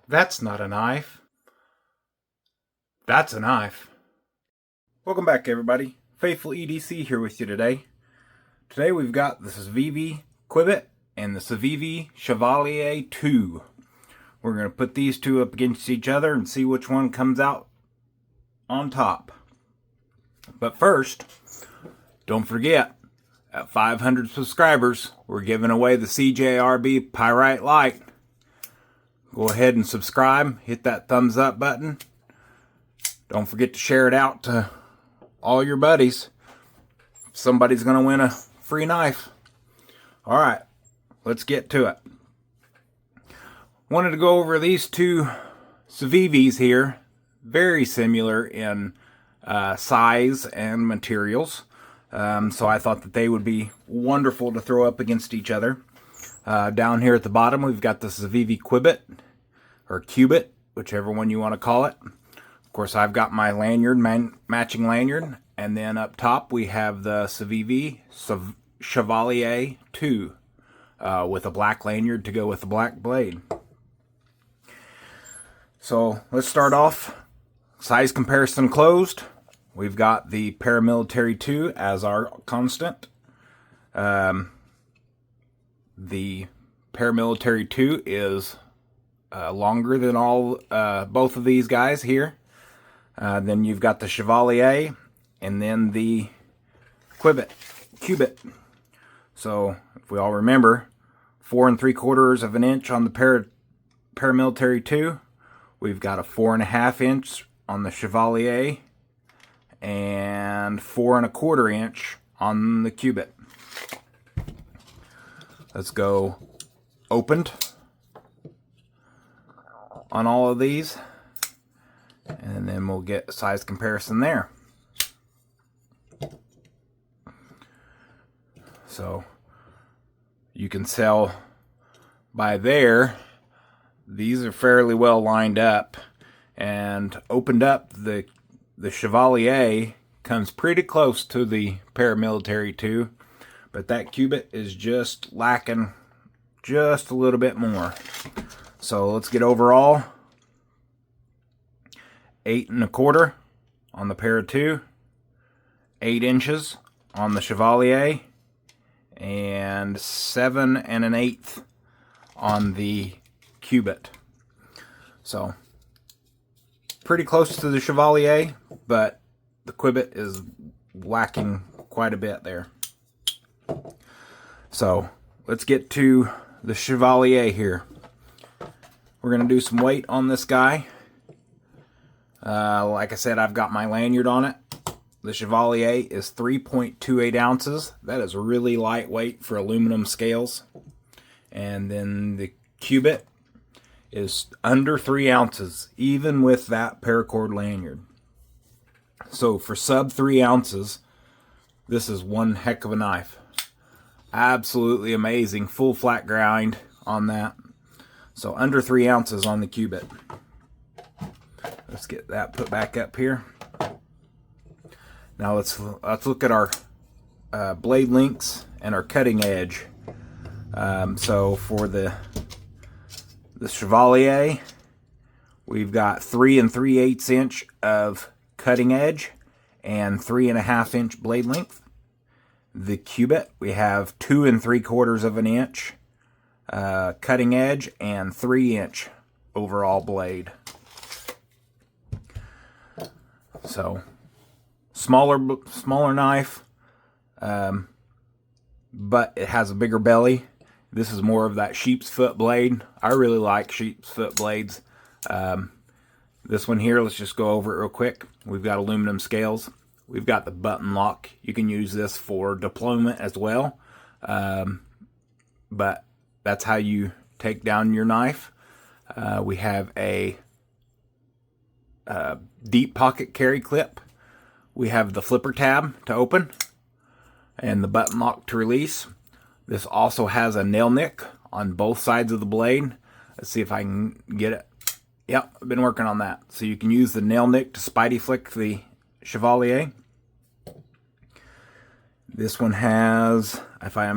That's not a knife. That's a knife. Welcome back, everybody. Faithful EDC here with you today. Today we've got the Civivi Quibit and the Civivi Chevalier 2. We're going to put these two up against each other and see which one comes out on top. But first, don't forget, at 500 subscribers, we're giving away the CJRB Pyrite Light. Go ahead and subscribe, hit that thumbs up button. Don't forget to share it out to all your buddies. Somebody's going to win a free knife. Alright, let's get to it. Wanted to go over these two Civivis here. Very similar in size and materials. So I thought that they would be wonderful to throw up against each other. Down here at the bottom we've got the Civivi Quibit, or Quibit, whichever one you want to call it. Of course, I've got my lanyard, matching lanyard, and then up top we have the Civivi Chevalier 2 with a black lanyard to go with the black blade. So let's start off. Size comparison closed. We've got the Paramilitary 2 as our constant. The Paramilitary 2 is longer than both of these guys here. Then you've got the Chevalier and then the Quibit. So if we all remember, 4 3/4 of an inch on the Paramilitary 2. We've got a 4 1/2 inch on the Chevalier and 4 1/4 inch on the Quibit. Let's go opened on all of these, and then we'll get a size comparison there. So you can tell by there, these are fairly well lined up, and opened up, the Chevalier comes pretty close to the Paramilitary 2, but that Quibit is just lacking just a little bit more. So let's get overall. 8 1/4 on the Para 2, 8 inches on the Chevalier, and 7 1/8 on the Quibit. So pretty close to the Chevalier, but the Quibit is lacking quite a bit there. So let's get to the Chevalier here. We're going to do some weight on this guy. Like I said, I've got my lanyard on it. The Chevalier is 3.28 ounces. That is really lightweight for aluminum scales. And then the Quibit is under 3 ounces, even with that paracord lanyard. So for sub 3 ounces, this is one heck of a knife. Absolutely amazing. Full flat grind on that. So under 3 ounces on the Quibit. Let's get that put back up here. Now let's look at our blade links and our cutting edge. So for the Chevalier, we've got 3 3/8 inch of cutting edge and 3 1/2 inch blade length. The Quibit, we have 2 3/4 of an inch cutting edge and 3 inch overall blade. So smaller knife, but it has a bigger belly. This is more of that sheep's foot blade. I really like sheep's foot blades. This one here, let's just go over it real quick. We've got aluminum scales. We've got the button lock. You can use this for deployment as well. But that's how you take down your knife. We have a deep pocket carry clip. We have the flipper tab to open and the button lock to release. This also has a nail nick on both sides of the blade. Let's see if I can get it. Yep, I've been working on that. So you can use the nail nick to spidey flick the Chevalier. This one has, if I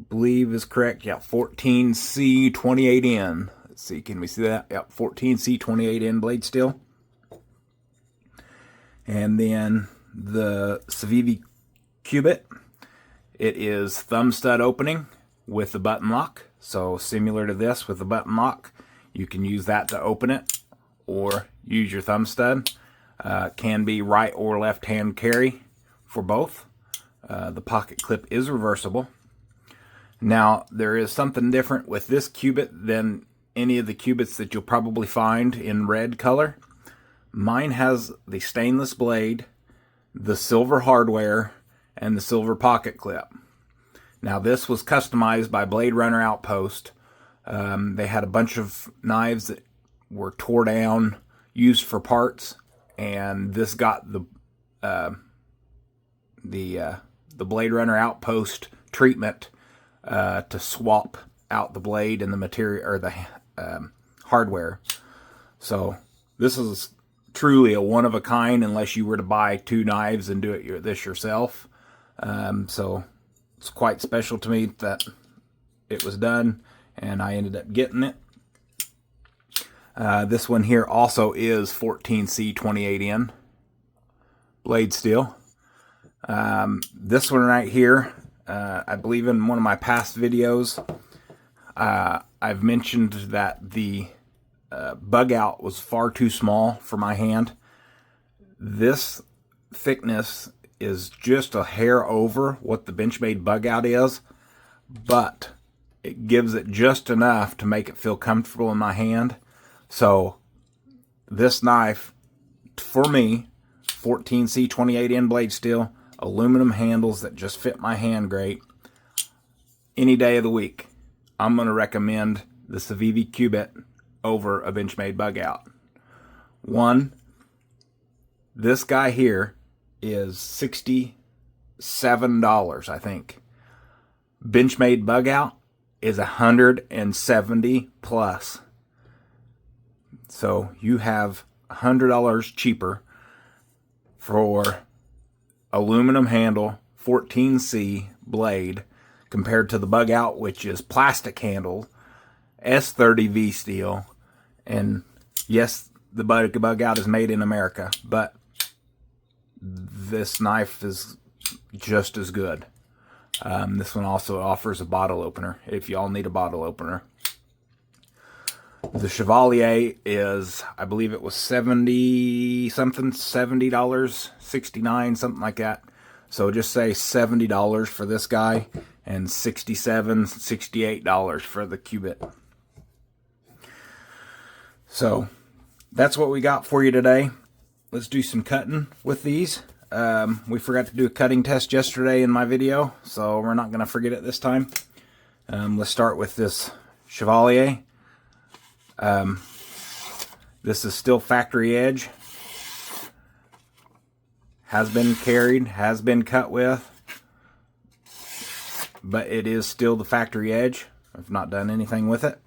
believe is correct, yeah, 14C28N. let's see, can we see that? Yep, 14C 28N blade steel. And then the Civivi Quibit. It is thumb stud opening with the button lock. So similar to this with the button lock, you can use that to open it or use your thumb stud. Can be right or left hand carry for both. The pocket clip is reversible. Now, there is something different with this Quibit than any of the Quibits that you'll probably find in red color. Mine has the stainless blade, the silver hardware, and the silver pocket clip. Now, this was customized by Blade Runner Outpost. They had a bunch of knives that were tore down, used for parts, and this got the Blade Runner Outpost treatment to swap out the blade and the material or the hardware. So this is truly a one of a kind, unless you were to buy two knives and do this yourself. So it's quite special to me that it was done, and I ended up getting it. This one here also is 14C 28N blade steel. This one right here, I believe in one of my past videos, I've mentioned that the bug out was far too small for my hand. This thickness is just a hair over what the Benchmade bug out is, but it gives it just enough to make it feel comfortable in my hand. So this knife, for me, 14C 28N blade steel, aluminum handles that just fit my hand great. Any day of the week, I'm going to recommend the Civivi Quibit over a Benchmade bug out. One, this guy here is $67, I think. Benchmade bug out is $170 plus. So you have $100 cheaper for aluminum handle 14C blade compared to the bug out, which is plastic handle S30V steel. And yes, the bug out is made in America, but this knife is just as good. This one also offers a bottle opener if y'all need a bottle opener. The Chevalier is, I believe it was $70 something, $70, 69, something like that. So just say $70 for this guy and $67, $68 for the Quibit. So that's what we got for you today. Let's do some cutting with these. We forgot to do a cutting test yesterday in my video, so we're not going to forget it this time. Let's start with this Chevalier. This is still factory edge. Has been carried, has been cut with, but it is still the factory edge. I've not done anything with it.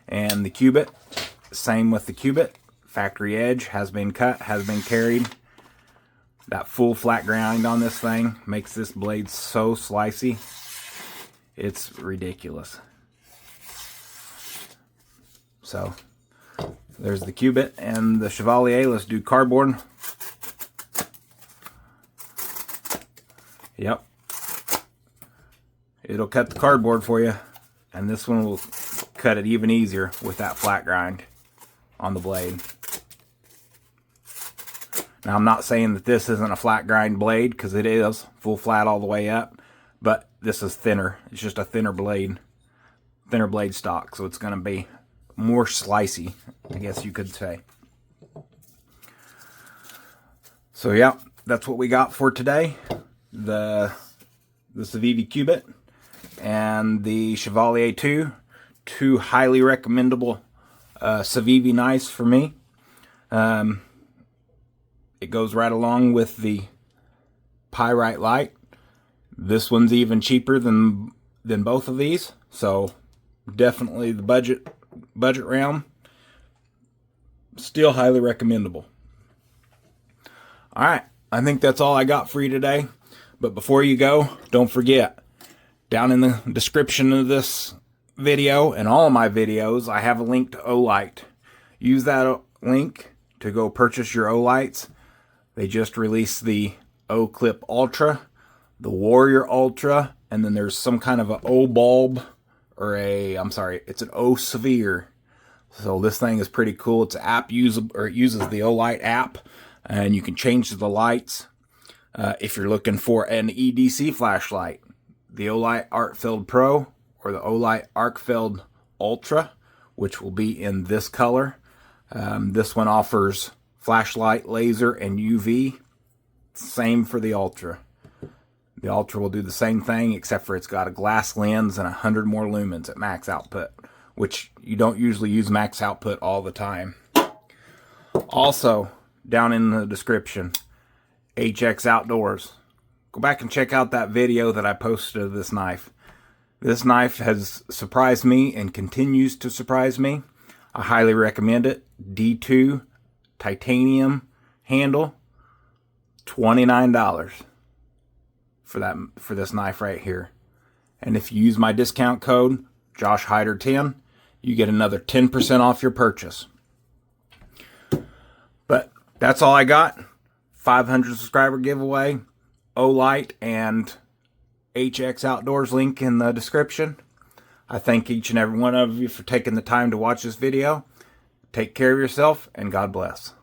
And the Quibit, same with the Quibit. Factory edge, has been cut, has been carried. That full flat grind on this thing makes this blade so slicey. It's ridiculous. So there's the Quibit and the Chevalier. Let's do cardboard. Yep. It'll cut the cardboard for you. And this one will cut it even easier with that flat grind on the blade. Now, I'm not saying that this isn't a flat grind blade, because it is full flat all the way up, but this is thinner. It's just a thinner blade stock, so it's going to be more slicey, I guess you could say. So yeah, that's what we got for today. The Civivi Quibit and the Chevalier 2. Two highly recommendable Civivi knives for me. It goes right along with the Pyrite Light. This one's even cheaper than both of these, so definitely the budget realm. Still highly recommendable. Alright, I think that's all I got for you today. But before you go, don't forget, down in the description of this video and all of my videos, I have a link to Olight. Use that link to go purchase your Olights. They just released the O-Clip Ultra, the Warrior Ultra, and then there's some kind of an O-Bulb, or it's an O-Sphere. So this thing is pretty cool. It's an app usable, or it uses the Olight app, and you can change the lights. If you're looking for an EDC flashlight, the Olight Arc-Filled Pro or the Olight Arc-Filled Ultra, which will be in this color. This one offers flashlight, laser, and UV. Same for the Ultra. The Ultra will do the same thing, except for it's got a glass lens and 100 more lumens at max output, which you don't usually use max output all the time. Also, down in the description, HX Outdoors. Go back and check out that video that I posted of this knife. This knife has surprised me and continues to surprise me. I highly recommend it. D2 titanium handle, $29 for this knife right here. And if you use my discount code JoshHider10, you get another 10% off your purchase. But that's all I got. 500 subscriber giveaway, Olight and HX Outdoors link in the description. I thank each and every one of you for taking the time to watch this video. Take care of yourself, and God bless.